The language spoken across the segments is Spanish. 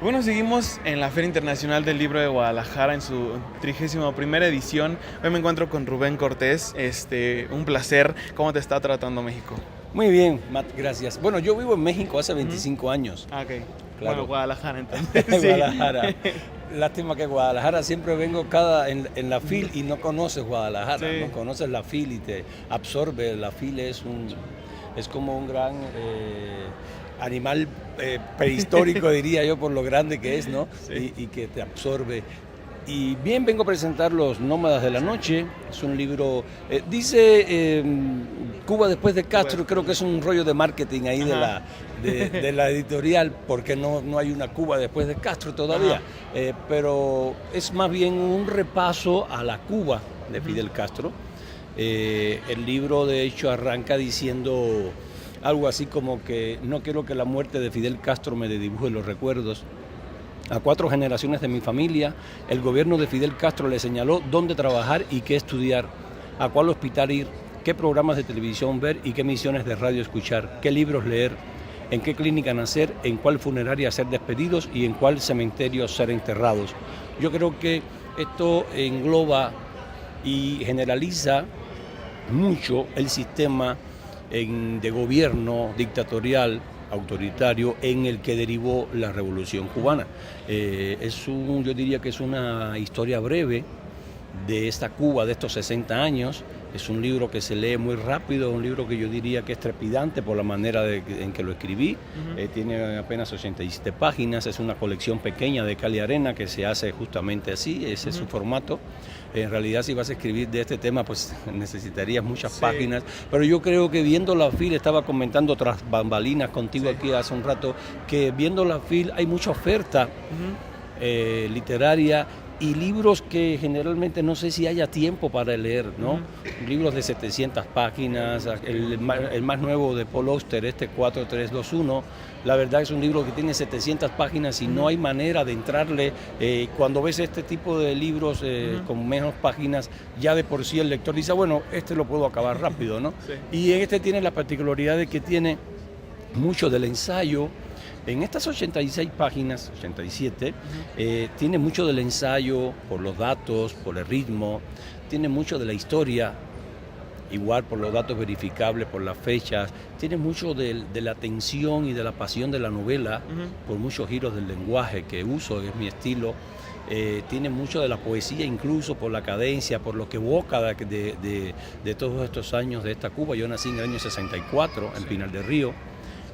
Bueno, seguimos en la Feria Internacional del Libro de Guadalajara en su 31ª edición. Hoy me encuentro con Rubén Cortés. Un placer. ¿Cómo te está tratando México? Muy bien, Matt, gracias. Bueno, yo vivo en México hace 25 años. Ah, ok. Claro. Bueno, Guadalajara entonces. Sí. Guadalajara. Lástima que Guadalajara siempre vengo en la FIL y no conoces Guadalajara, Sí. no conoces la FIL y te absorbe. La FIL es como un gran animal prehistórico, diría yo, por lo grande que es, ¿no? Sí. Y que te absorbe. Y bien, vengo a presentar Los Nómadas de la Noche. Es un libro, dice Cuba después de Castro, creo que es un rollo de marketing ahí de la editorial, porque no hay una Cuba después de Castro todavía. Pero es más bien un repaso a la Cuba de Fidel Castro. El libro, de hecho, arranca diciendo algo así como que no quiero que la muerte de Fidel Castro me dibuje los recuerdos. A 4 generaciones de mi familia, el gobierno de Fidel Castro le señaló dónde trabajar y qué estudiar, a cuál hospital ir, qué programas de televisión ver y qué emisiones de radio escuchar, qué libros leer, en qué clínica nacer, en cuál funeraria ser despedidos y en cuál cementerio ser enterrados. Yo creo que esto engloba y generaliza mucho el sistema de gobierno dictatorial, autoritario, en el que derivó la Revolución Cubana. Yo diría que es una historia breve de esta Cuba de estos 60 años. Es un libro que se lee muy rápido, un libro que yo diría que es trepidante por la manera en que lo escribí. Tiene apenas 87 páginas, es una colección pequeña de cal y arena que se hace justamente así, ese es su formato. En realidad, si vas a escribir de este tema, pues necesitarías muchas páginas, pero yo creo que viendo la FIL, estaba comentando tras bambalinas contigo aquí hace un rato, que viendo la FIL hay mucha oferta literaria y libros que generalmente no sé si haya tiempo para leer, ¿no? Libros de 700 páginas, el más nuevo de Paul Auster, 4321, la verdad es un libro que tiene 700 páginas y no hay manera de entrarle. Cuando ves este tipo de libros con menos páginas, ya de por sí el lector dice, bueno, lo puedo acabar rápido, ¿no? Sí. Y este tiene la particularidad de que tiene mucho del ensayo. En estas 86 páginas, 87, tiene mucho del ensayo por los datos, por el ritmo, tiene mucho de la historia, igual por los datos verificables, por las fechas, tiene mucho de la tensión y de la pasión de la novela, por muchos giros del lenguaje que uso, es mi estilo. Tiene mucho de la poesía, incluso por la cadencia, por lo que evoca de todos estos años de esta Cuba. Yo nací en el año 64, en Pinar del Río,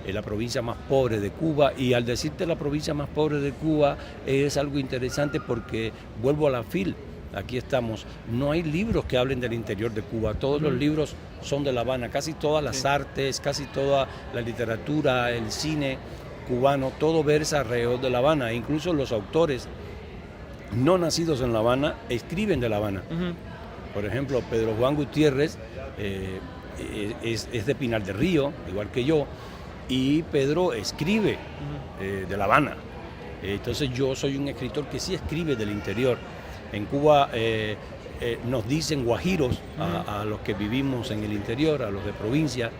la provincia más pobre de Cuba, y al decirte la provincia más pobre de Cuba es algo interesante porque vuelvo a la FIL, aquí estamos, no hay libros que hablen del interior de Cuba, todos los libros son de La Habana, casi todas las artes, casi toda la literatura, el cine cubano, todo versa alrededor de La Habana, incluso los autores no nacidos en La Habana escriben de La Habana. Por ejemplo, Pedro Juan Gutiérrez es de Pinar del Río, igual que yo, y Pedro escribe de La Habana. Entonces yo soy un escritor que sí escribe del interior. En Cuba nos dicen guajiros a los que vivimos en el interior, a los de provincia,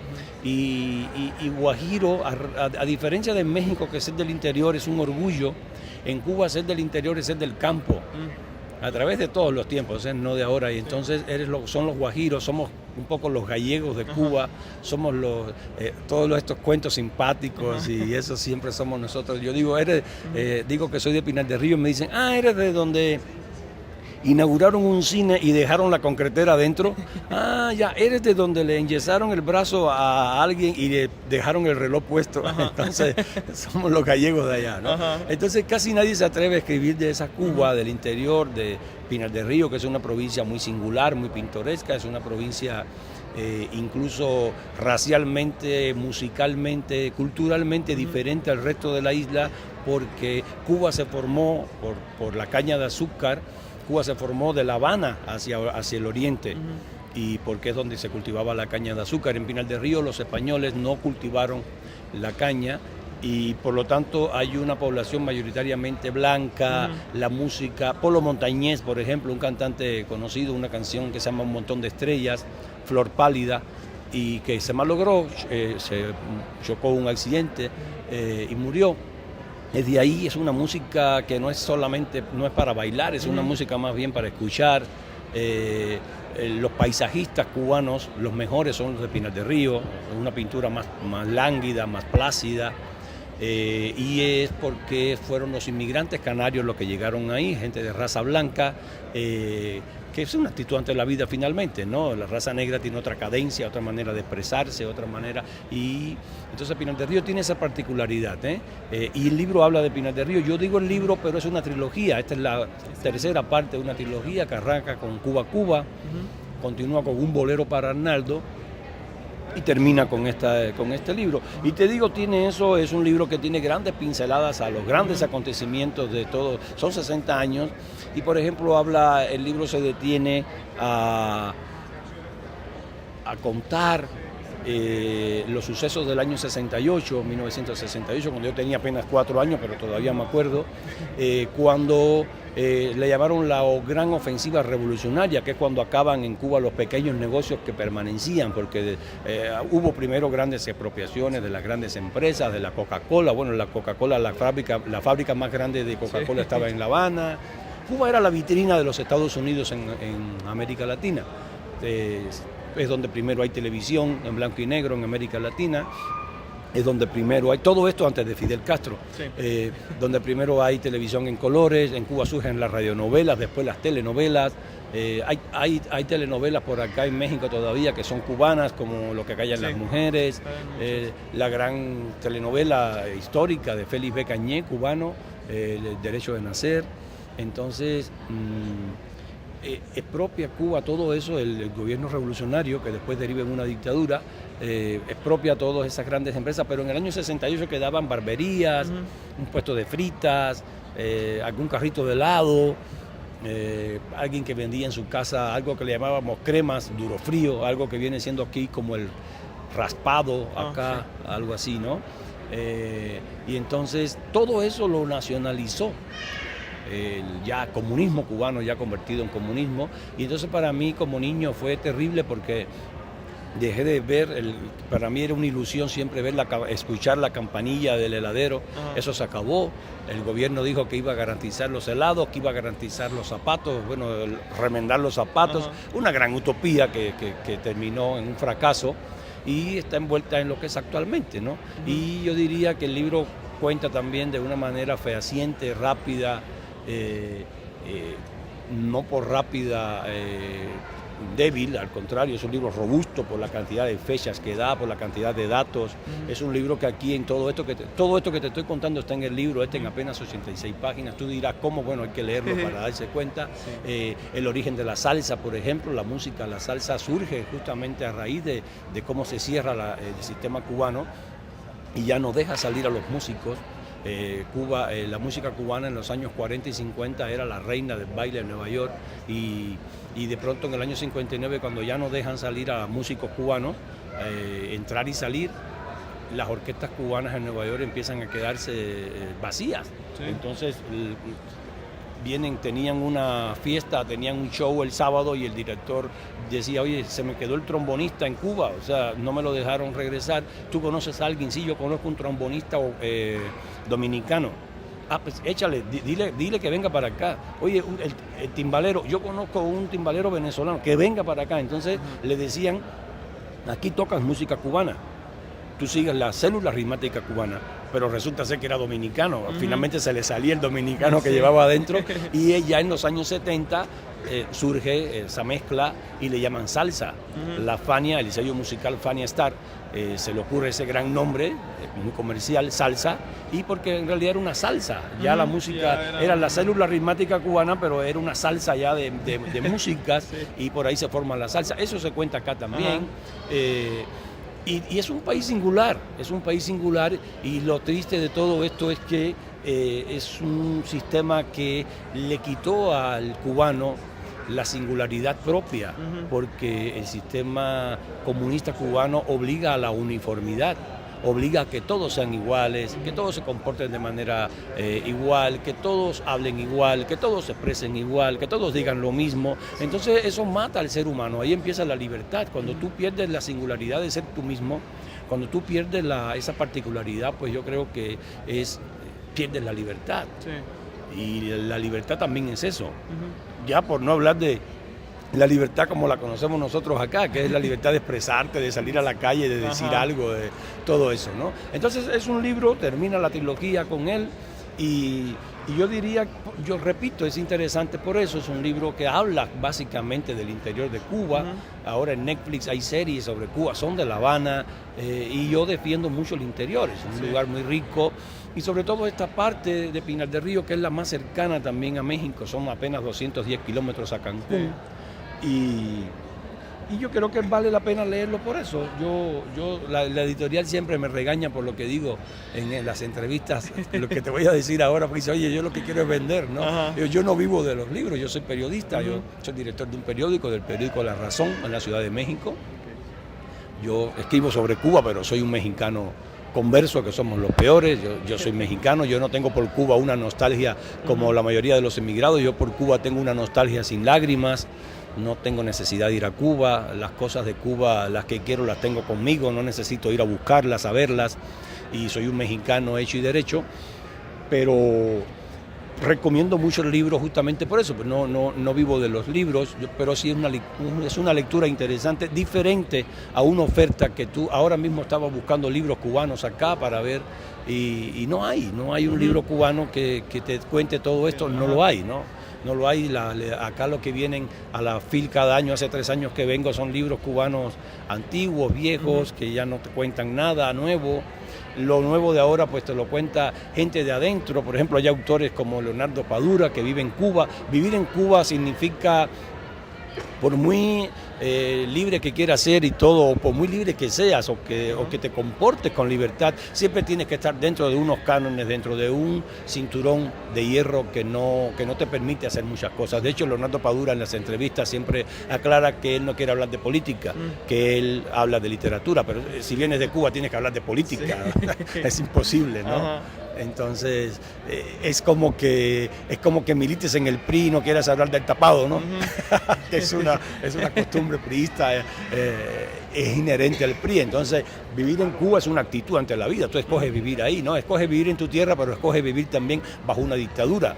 y guajiro, a diferencia de México, que ser del interior es un orgullo, en Cuba ser del interior es ser del campo. A través de todos los tiempos, no de ahora, y entonces son los guajiros, somos un poco los gallegos de Cuba, somos todos estos cuentos simpáticos y eso siempre somos nosotros. Yo digo, digo que soy de Pinar del Río y me dicen, eres de donde inauguraron un cine y dejaron la concretera adentro. Ya, eres de donde le enyesaron el brazo a alguien y le dejaron el reloj puesto. Entonces, somos los gallegos de allá, ¿no? Entonces, casi nadie se atreve a escribir de esa Cuba, del interior, de Pinar del Río, que es una provincia muy singular, muy pintoresca, es una provincia incluso racialmente, musicalmente, culturalmente diferente al resto de la isla, porque Cuba se formó por la caña de azúcar. Cuba se formó de La Habana hacia el oriente y porque es donde se cultivaba la caña de azúcar. En Pinar del Río los españoles no cultivaron la caña y por lo tanto hay una población mayoritariamente blanca, la música, Polo Montañés, por ejemplo, un cantante conocido, una canción que se llama Un montón de estrellas, Flor pálida, y que se malogró, se chocó un accidente y murió. Desde ahí es una música que no es solamente, no es para bailar, es una música más bien para escuchar. Los paisajistas cubanos, los mejores son los de Pinar del Río, una pintura más lánguida, más plácida. Y es porque fueron los inmigrantes canarios los que llegaron ahí, gente de raza blanca, que es una actitud ante la vida finalmente, ¿no? La raza negra tiene otra cadencia, otra manera de expresarse, otra manera, y entonces Pinar del Río tiene esa particularidad, y el libro habla de Pinar del Río. Yo digo el libro, pero es una trilogía. Esta es la tercera parte de una trilogía que arranca con Cuba Cuba, continúa con Un bolero para Arnaldo, y termina con este libro. Y te digo, tiene eso, es un libro que tiene grandes pinceladas a los grandes acontecimientos de todo. Son 60 años y, por ejemplo, el libro se detiene a contar los sucesos del año 68, 1968, cuando yo tenía apenas 4 años, pero todavía me acuerdo, cuando le llamaron la gran ofensiva revolucionaria, que es cuando acaban en Cuba los pequeños negocios que permanecían, porque hubo primero grandes expropiaciones de las grandes empresas, de la Coca-Cola. Bueno, la Coca-Cola, la fábrica más grande de Coca-Cola estaba en La Habana. Cuba era la vitrina de los Estados Unidos en América Latina. Es donde primero hay televisión en blanco y negro en América Latina. Es donde primero hay, todo esto antes de Fidel Castro, sí. Donde primero hay televisión en colores. En Cuba surgen las radionovelas, después las telenovelas. Hay telenovelas por acá en México todavía que son cubanas, como Lo que callan las mujeres, la gran telenovela histórica de Félix B. Cañé, cubano, El derecho de nacer. Entonces, expropia Cuba todo eso, el gobierno revolucionario, que después deriva en una dictadura, expropia todas esas grandes empresas, pero en el año 68 quedaban barberías, un puesto de fritas, algún carrito de helado, alguien que vendía en su casa algo que le llamábamos cremas, duro frío, algo que viene siendo aquí como el raspado acá, algo así, ¿no? Y entonces todo eso lo nacionalizó. El ya comunismo cubano, ya convertido en comunismo, y entonces para mí como niño fue terrible porque dejé de ver, para mí era una ilusión siempre escuchar la campanilla del heladero. Eso se acabó. El gobierno dijo que iba a garantizar los helados, que iba a garantizar los zapatos, bueno, remendar los zapatos, una gran utopía que terminó en un fracaso y está envuelta en lo que es actualmente, ¿no? Y yo diría que el libro cuenta también de una manera fehaciente, rápida, no por rápida débil, al contrario, es un libro robusto por la cantidad de fechas que da, por la cantidad de datos. Es un libro que aquí en todo esto que te estoy contando está en el libro, en apenas 86 páginas. Tú dirás cómo, bueno, hay que leerlo para darse cuenta. El origen de la salsa, por ejemplo, la música, la salsa surge justamente a raíz de cómo se cierra el sistema cubano y ya no deja salir a los músicos. Cuba, la música cubana en los años 40 y 50 era la reina del baile en Nueva York y de pronto en el año 59, cuando ya no dejan salir a músicos cubanos, entrar y salir, las orquestas cubanas en Nueva York empiezan a quedarse vacías. Sí. Entonces tenían una fiesta, tenían un show el sábado y el director decía, oye, se me quedó el trombonista en Cuba, o sea, no me lo dejaron regresar. ¿Tú conoces a alguien? Sí, yo conozco un trombonista dominicano. Ah, pues échale, dile que venga para acá. Oye, el timbalero, yo conozco un timbalero venezolano, que venga para acá. Entonces le decían, aquí tocas música cubana, tú sigues la célula ritmática cubana, pero resulta ser que era dominicano. Finalmente se le salía el dominicano que llevaba adentro y ya en los años 70 surge esa mezcla y le llaman salsa. La Fania, el sello musical Fania Star, se le ocurre ese gran nombre, muy comercial, salsa, y porque en realidad era una salsa. Ya la música era la célula ritmática cubana, pero era una salsa ya de músicas, y por ahí se forma la salsa. Eso se cuenta acá también. Y es un país singular, y lo triste de todo esto es que es un sistema que le quitó al cubano la singularidad propia, porque el sistema comunista cubano obliga a la uniformidad, obliga a que todos sean iguales, que todos se comporten de manera igual, que todos hablen igual, que todos se expresen igual, que todos digan lo mismo. Entonces eso mata al ser humano, ahí empieza la libertad. Cuando tú pierdes la singularidad de ser tú mismo, cuando tú pierdes esa particularidad, pues yo creo que es pierdes la libertad. Sí. Y la libertad también es eso. Ya por no hablar de la libertad como la conocemos nosotros acá, que es la libertad de expresarte, de salir a la calle, de decir algo, de todo eso, ¿no? Entonces es un libro, termina la trilogía con él y yo diría, yo repito, es interesante por eso, es un libro que habla básicamente del interior de Cuba. Ahora en Netflix hay series sobre Cuba, son de La Habana, y yo defiendo mucho el interior, es un lugar muy rico. Y sobre todo esta parte de Pinar del Río, que es la más cercana también a México, son apenas 210 kilómetros a Cancún. Y yo creo que vale la pena leerlo por eso. La editorial siempre me regaña por lo que digo en las entrevistas, lo que te voy a decir ahora, porque dice, oye, yo lo que quiero es vender, ¿no? Yo no vivo de los libros, yo soy periodista, yo soy director de un periódico, del periódico La Razón, en la Ciudad de México. Yo escribo sobre Cuba, pero soy un mexicano converso, que somos los peores. Yo soy mexicano, yo no tengo por Cuba una nostalgia como la mayoría de los emigrados, yo por Cuba tengo una nostalgia sin lágrimas. No tengo necesidad de ir a Cuba, las cosas de Cuba, las que quiero las tengo conmigo, no necesito ir a buscarlas, a verlas, y soy un mexicano hecho y derecho, pero recomiendo mucho el libro justamente por eso, no vivo de los libros, pero sí es una lectura interesante, diferente a una oferta que tú ahora mismo estabas buscando libros cubanos acá para ver, y no hay un libro cubano que te cuente todo esto, no lo hay, ¿no? No lo hay, acá lo que vienen a la FIL cada año, hace 3 años que vengo, son libros cubanos antiguos, viejos, que ya no te cuentan nada nuevo. Lo nuevo de ahora pues te lo cuenta gente de adentro, por ejemplo hay autores como Leonardo Padura que vive en Cuba. Vivir en Cuba significa, por muy libre que quieras ser y todo, o por muy libre que seas o que te comportes con libertad, siempre tienes que estar dentro de unos cánones, dentro de un cinturón de hierro que no te permite hacer muchas cosas. De hecho, Leonardo Padura en las entrevistas siempre aclara que él no quiere hablar de política, que él habla de literatura, pero si vienes de Cuba tienes que hablar de política, es imposible, ¿no? Entonces es como que milites en el PRI y no quieras hablar del tapado, ¿no? Es una costumbre priista, es inherente al PRI. Entonces vivir en Cuba es una actitud ante la vida. Tú escoges vivir ahí, ¿no? Escoges vivir en tu tierra, pero escoges vivir también bajo una dictadura.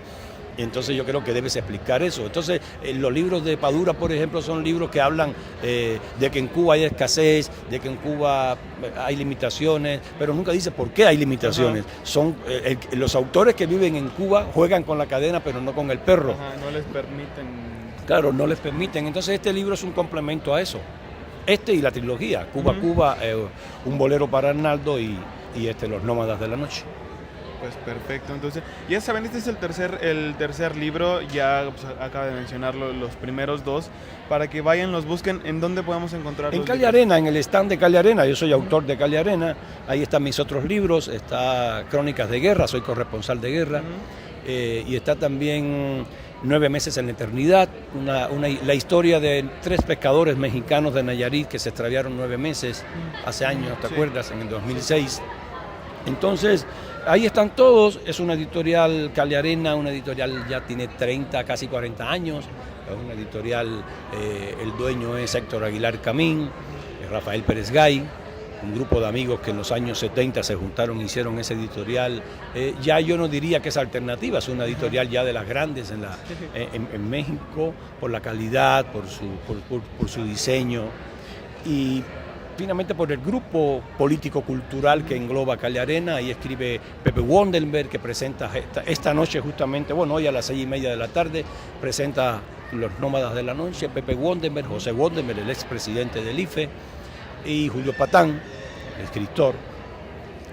Entonces yo creo que debes explicar eso. Entonces los libros de Padura, por ejemplo, son libros que hablan de que en Cuba hay escasez, de que en Cuba hay limitaciones, pero nunca dice por qué hay limitaciones. Son los autores que viven en Cuba juegan con la cadena, pero no con el perro. No les permiten. Claro, no les permiten. Entonces este libro es un complemento a eso. Este y la trilogía, Cuba, Cuba, un bolero para Arnaldo y Los Nómadas de la Noche. Pues perfecto, entonces ya saben, este es el tercer libro, ya pues, acaba de mencionarlo, los primeros 2, para que vayan, los busquen. ¿En dónde podemos encontrarlos? En Calle Arena, en el stand de Calle Arena, yo soy autor de Calle Arena, ahí están mis otros libros, está Crónicas de Guerra, soy corresponsal de guerra, y está también 9 meses en la eternidad, la historia de 3 pescadores mexicanos de Nayarit que se extraviaron 9 meses, hace años, ¿te acuerdas? En el 2006. Entonces, ahí están todos, es una editorial Calle Arena, una editorial ya tiene 30, casi 40 años, es una editorial, el dueño es Héctor Aguilar Camín, Rafael Pérez Gay, un grupo de amigos que en los años 70 se juntaron e hicieron esa editorial. Ya yo no diría que es alternativa, es una editorial ya de las grandes en México, por la calidad, por su diseño y finalmente por el grupo político-cultural que engloba Calle Arena. Ahí escribe Pepe Wondenberg, que presenta esta noche justamente, bueno, hoy a las 6:30 de la tarde, presenta Los Nómadas de la Noche. Pepe Wondenberg, José Wondenberg, el expresidente del IFE, y Julio Patán, el escritor.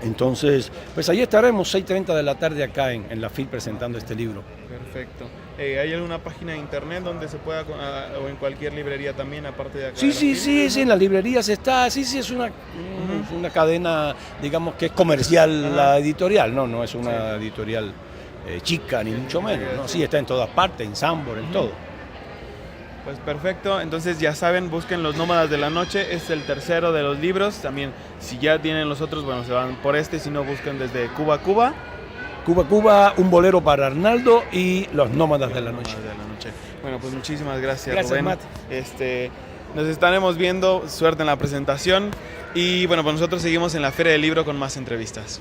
Entonces, pues ahí estaremos 6:30 de la tarde acá en la FIL presentando este libro. Perfecto. ¿Hay alguna página de internet donde se pueda, o en cualquier librería también, aparte de acá? Sí, en las librerías está, es una cadena, digamos que es comercial la editorial, no es una editorial chica ni mucho menos, ¿no? Sí, está en todas partes, en Sambor, en todo. Pues perfecto, entonces ya saben, busquen Los Nómadas de la Noche, es el tercero de los libros. También si ya tienen los otros, bueno, se van por si no, busquen desde Cuba, Cuba. Cuba, Cuba, un bolero para Arnaldo y Los Nómadas de la Noche. Bueno, pues muchísimas gracias, Rubén. Matt. Nos estaremos viendo, suerte en la presentación y bueno, pues nosotros seguimos en la Feria del Libro con más entrevistas.